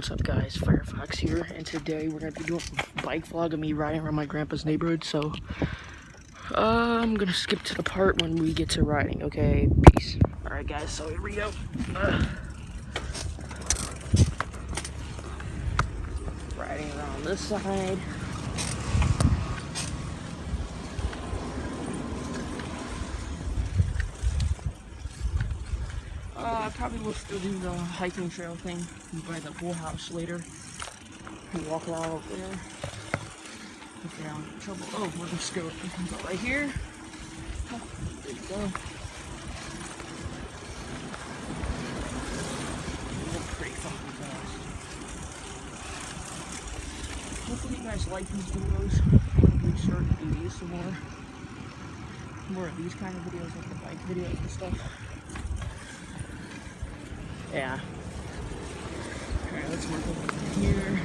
What's up guys, Firefox here, and today we're going to be doing a bike vlog of me riding around my grandpa's neighborhood, so I'm going to skip to the part when we get to riding, okay? Peace. Alright guys, so here we go. Riding around this side. I probably will still do the hiking trail thing by the pool house later. We'll walk around over there. If you're in trouble. Oh, we're just going to go right here. Oh, there you go. Pretty fucking fast. Hopefully you guys like these videos. I'm going to start to do these some more. More of these kind of videos, like the bike videos and stuff. Yeah. Alright, let's work over here.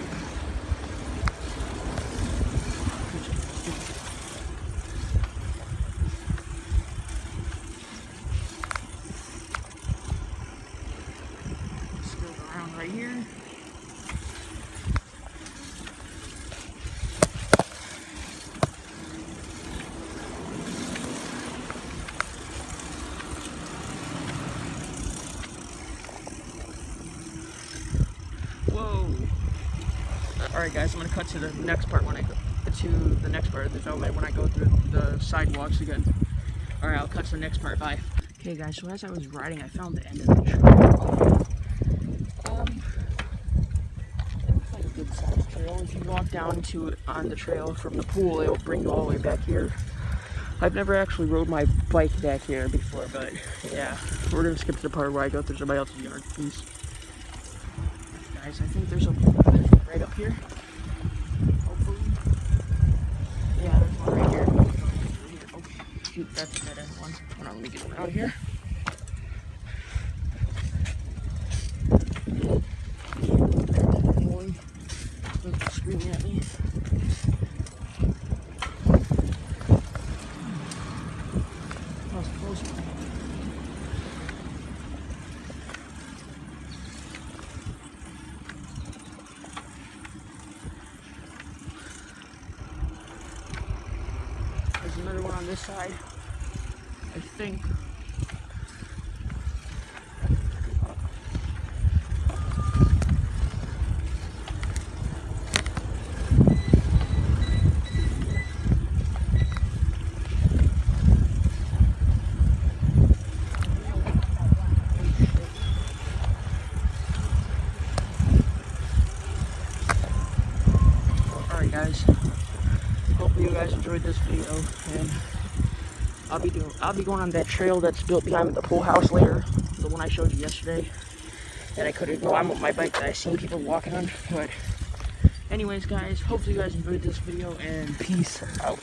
Let's go around right here. Whoa. Alright guys, I'm gonna cut to the next part when I go to the next part of the film when I go through the sidewalks again. Alright, I'll cut to the next part. Bye. Okay guys, so as I was riding, I found the end of the trail. It looks like a good sized trail. If you walk down to it on the trail from the pool, it will bring you all the way back here. I've never actually rode my bike back here before, but yeah, we're gonna skip to the part where I go through somebody else's yard, please. Guys, I think there's a right up here. Hopefully. Yeah, there's one right here. Oh, shoot, that's a dead end one. Hold on, let me get around here. There's screaming at me. That was a close one. There's another one on this side, I think. Alright guys, hopefully you guys enjoyed this video, and I'll be going on that trail that's built behind the pool house later, the one I showed you yesterday that I couldn't go on with my bike that I seen people walking on. But anyways guys, hopefully you guys enjoyed this video, and peace out.